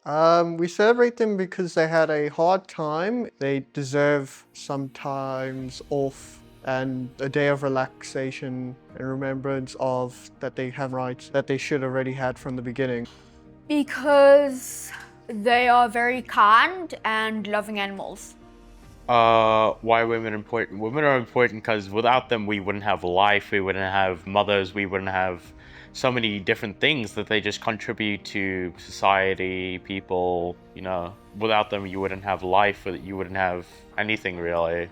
We celebrate them because they had a hard time. They deserve some times off and a day of relaxation and remembrance of that they have rights that they should already had from the beginning. Because they are very kind and loving animals. Why are women important? Women are important because without them, we wouldn't have life, we wouldn't have mothers, we wouldn't have so many different things that they just contribute to society, people, you know. Without them, you wouldn't have life, you wouldn't have anything really.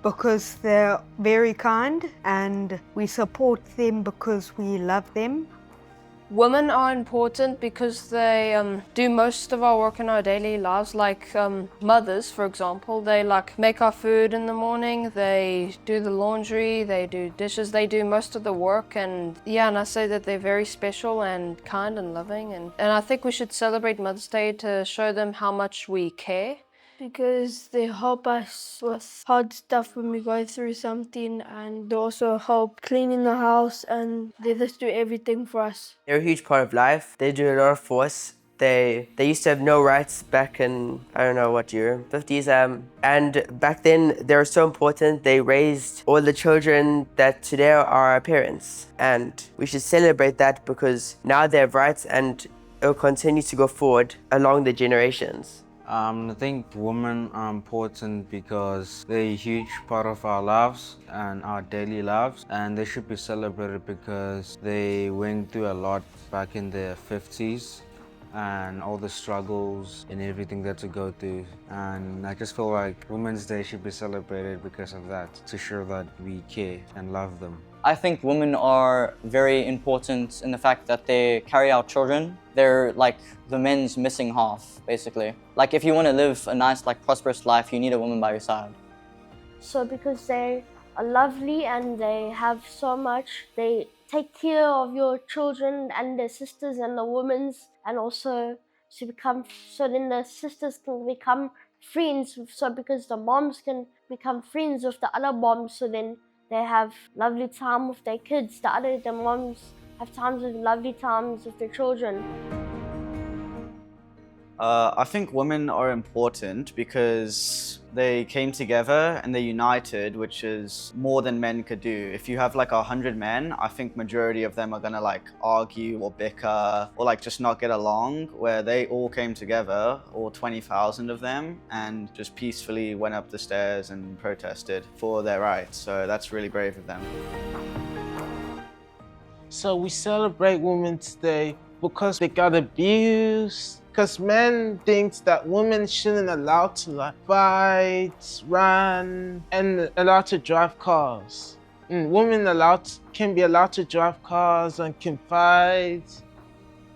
Because they're very kind and we support them because we love them. Women are important because they do most of our work in our daily lives, like mothers, for example. They make our food in the morning, they do the laundry, they do dishes, they do most of the work. And I say that they're very special and kind and loving. And I think we should celebrate Mother's Day to show them how much we care. Because they help us with hard stuff when we go through something, and they also help cleaning the house, and they just do everything for us. They're a huge part of life. They do a lot for us. They used to have no rights back in, I don't know what year, 50s. And back then, they were so important. They raised all the children that today are our parents. And we should celebrate that because now they have rights and it will continue to go forward along the generations. I think women are important because they're a huge part of our lives and our daily lives, and they should be celebrated because they went through a lot back in the 50s and all the struggles and everything that to go through. And I just feel like Women's Day should be celebrated because of that, to show that we care and love them. I think women are very important in the fact that they carry out children. They're like the men's missing half, basically. Like if you want to live a nice, prosperous life, you need a woman by your side. So because they are lovely and they have so much, they take care of your children and their sisters and the women's, and also so then the sisters can become friends. So because the moms can become friends with the other moms, so then they have lovely time with their kids. The moms have lovely times with their children. I think women are important because they came together and they united, which is more than men could do. If you have 100 men, I think majority of them are gonna argue or bicker or just not get along, where they all came together, all 20,000 of them, and just peacefully went up the stairs and protested for their rights. So that's really brave of them. So we celebrate Women's Day because they got abused. Because men think that women shouldn't allow to fight, run, and allowed to drive cars. And women can be allowed to drive cars and can fight,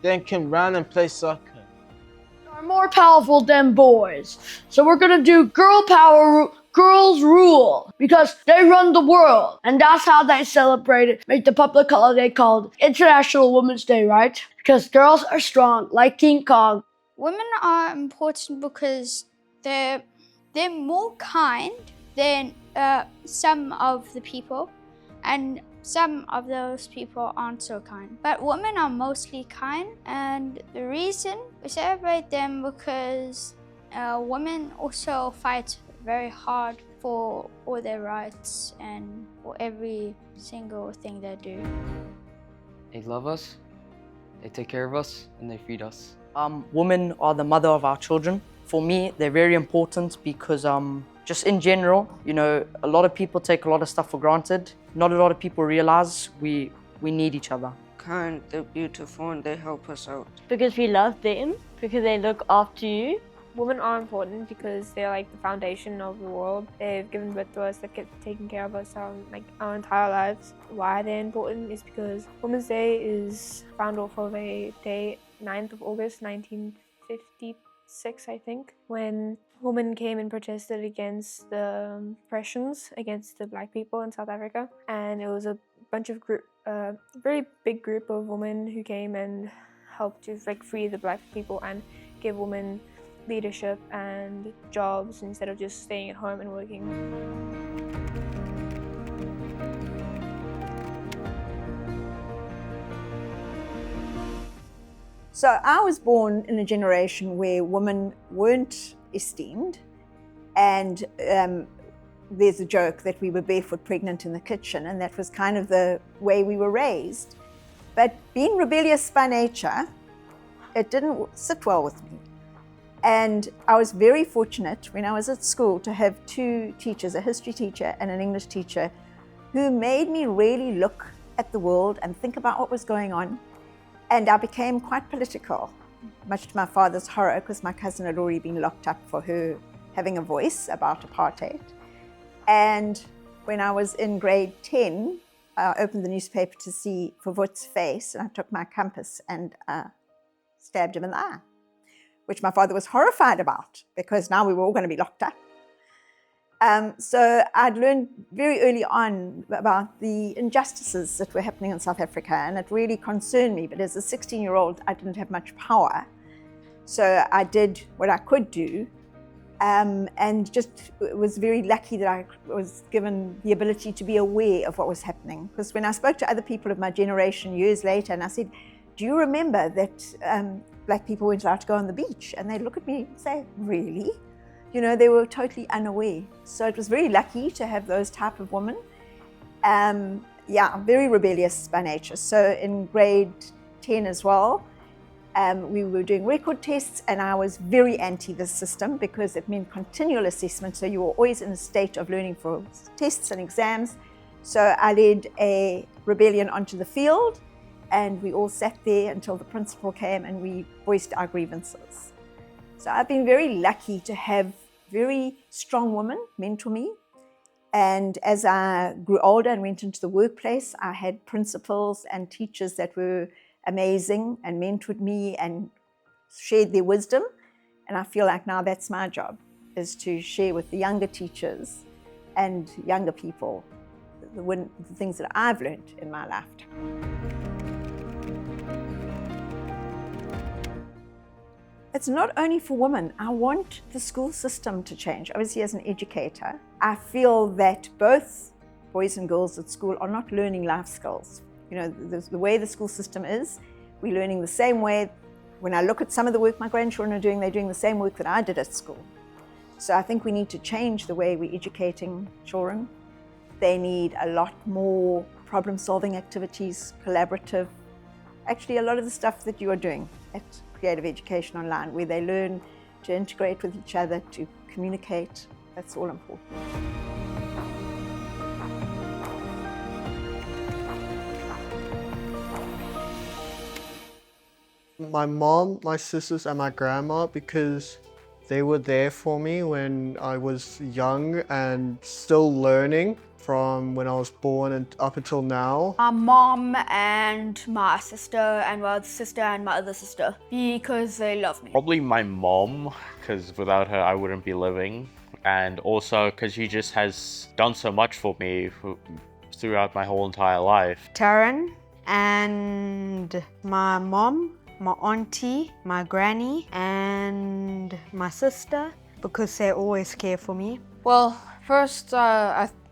then can run and play soccer. Are more powerful than boys. So we're gonna do girl power, girls rule, because they run the world. And that's how they celebrate it. Make the public holiday called International Women's Day, right? Because girls are strong, like King Kong. Women are important because they're more kind than some of the people, and some of those people aren't so kind. But women are mostly kind, and the reason we celebrate them because women also fight very hard for all their rights and for every single thing they do. They love us, they take care of us, and they feed us. Women are the mother of our children. For me, they're very important because just in general, a lot of people take a lot of stuff for granted. Not a lot of people realize we need each other. Kind, they're beautiful, and they help us out. Because we love them, because they look after you. Women are important because they're like the foundation of the world. They've given birth to us, they've kept taking care of us our entire lives. Why they're important is because Women's Day is found off of a day, 9th of August 1956, I think, when women came and protested against the oppressions against the black people in South Africa. And it was a bunch of very big group of women who came and helped to free the black people and give women leadership and jobs instead of just staying at home and working. So I was born in a generation where women weren't esteemed, and there's a joke that we were barefoot pregnant in the kitchen, and that was kind of the way we were raised. But being rebellious by nature, it didn't sit well with me. And I was very fortunate when I was at school to have two teachers, a history teacher and an English teacher, who made me really look at the world and think about what was going on. And I became quite political, much to my father's horror, because my cousin had already been locked up for her having a voice about apartheid. And when I was in grade 10, I opened the newspaper to see Verwoerd's face, and I took my compass and stabbed him in the eye, which my father was horrified about, because now we were all going to be locked up. So I'd learned very early on about the injustices that were happening in South Africa, and it really concerned me. But as a 16-year-old, I didn't have much power. So I did what I could do, and just was very lucky that I was given the ability to be aware of what was happening. Because when I spoke to other people of my generation years later, and I said, do you remember that black people weren't allowed to go on the beach? And they'd look at me and say, really? You know, they were totally unaware. So it was very lucky to have those type of women. Yeah, very rebellious by nature. So in grade 10 as well, we were doing record tests, and I was very anti this system because it meant continual assessment. So you were always in a state of learning for tests and exams. So I led a rebellion onto the field, and we all sat there until the principal came and we voiced our grievances. So I've been very lucky to have very strong women mentor me. And as I grew older and went into the workplace, I had principals and teachers that were amazing and mentored me and shared their wisdom. And I feel like now that's my job, is to share with the younger teachers and younger people the things that I've learned in my lifetime. It's not only for women. I want the school system to change. Obviously, as an educator, I feel that both boys and girls at school are not learning life skills. You know, the way the school system is, we're learning the same way. When I look at some of the work my grandchildren are doing, they're doing the same work that I did at school. So I think we need to change the way we're educating children. They need a lot more problem-solving activities, collaborative. Actually, a lot of the stuff that you are doing at Creative Education Online, where they learn to integrate with each other, to communicate, that's all important. My mom, my sisters, and my grandma, because they were there for me when I was young and still learning from when I was born and up until now. My mom and my sister and my other sister and my other sister, because they love me. Probably my mom, because without her I wouldn't be living. And also because she just has done so much for me throughout my whole entire life. Taryn and my mom, my auntie, my granny, and my sister, because they always care for me. Well, first,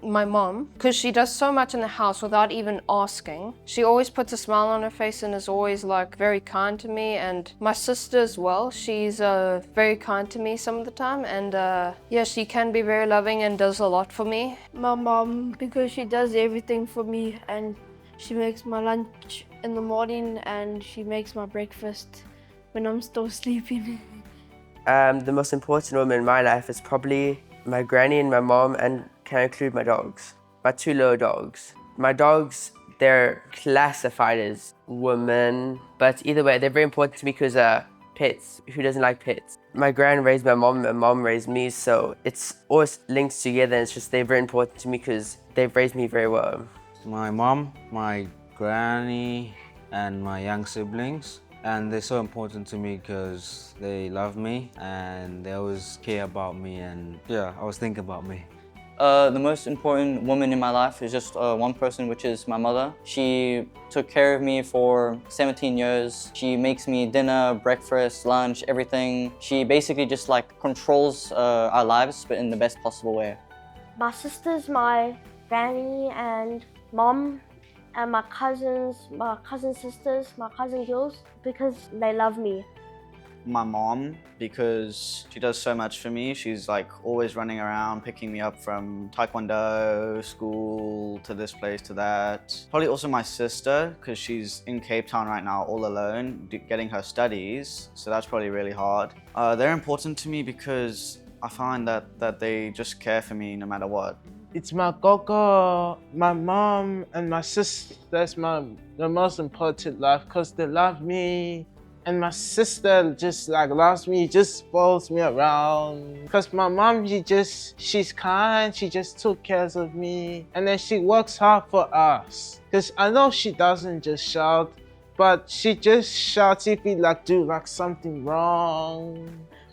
my mom, because she does so much in the house without even asking. She always puts a smile on her face and is always like very kind to me. And my sister as well, she's very kind to me some of the time. And yeah, she can be very loving and does a lot for me. My mom, because she does everything for me, and she makes my lunch in the morning and she makes my breakfast when I'm still sleeping. The most important woman in my life is probably my granny and my mom, and can include my dogs, my two little dogs. My dogs, they're classified as women, but either way, they're very important to me because pets. Who doesn't like pets? My gran raised my mom and mom raised me, so it's always linked together. It's just they're very important to me because they've raised me very well. My mom, my granny, and my young siblings. And they're so important to me because they love me and they always care about me, and yeah, always think about me. The most important woman in my life is just one person, which is my mother. She took care of me for 17 years. She makes me dinner, breakfast, lunch, everything. She basically just like controls our lives, but in the best possible way. My sisters, my granny and mom, and my cousins, my cousin sisters, my cousin girls, because they love me. My mom, because she does so much for me. She's like always running around, picking me up from taekwondo, school, to this place, to that. Probably also my sister, because she's in Cape Town right now all alone, getting her studies. So that's probably really hard. They're important to me because I find that they just care for me no matter what. It's my gogo, my mom, and my sister. That's the most important life because they love me. And my sister just like loves me, just follows me around. Cause my mom, she's kind, she just took care of me. And then she works hard for us. Cause I know she doesn't just shout, but she just shouts if we like do like something wrong.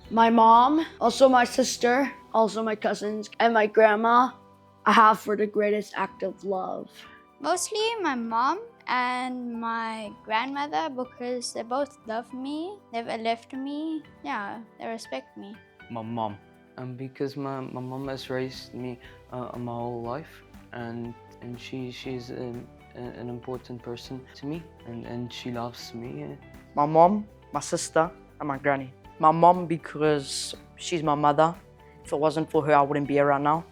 My mom, also my sister, also my cousins, and my grandma, I have for the greatest act of love. Mostly my mom and my grandmother because they both love me, never left me. Yeah, they respect me. My mom. And because my mom has raised me my whole life, and she's an important person to me, and she loves me. My mom, my sister, and my granny. My mom because she's my mother. If it wasn't for her, I wouldn't be around now.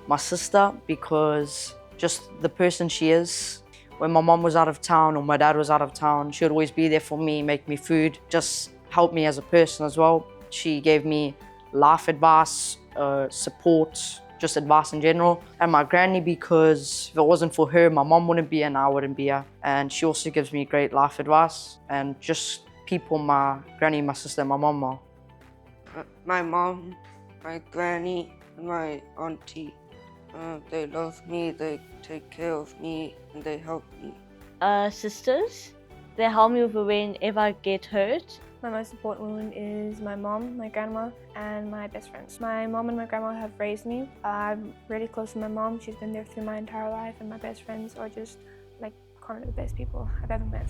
My sister because just the person she is. When my mom was out of town or my dad was out of town, she would always be there for me, make me food, just help me as a person as well. She gave me life advice, support, just advice in general. And my granny because if it wasn't for her, my mom wouldn't be here and I wouldn't be here. And she also gives me great life advice and just people my granny, my sister, and my mom are. My mom, my granny, and my auntie. They love me, they take care of me, and they help me. Sisters, they help me whenever I get hurt. My most important woman is my mom, my grandma, and my best friends. My mom and my grandma have raised me. I'm really close to my mom. She's been there through my entire life, and my best friends are just like kind of the best people I've ever met.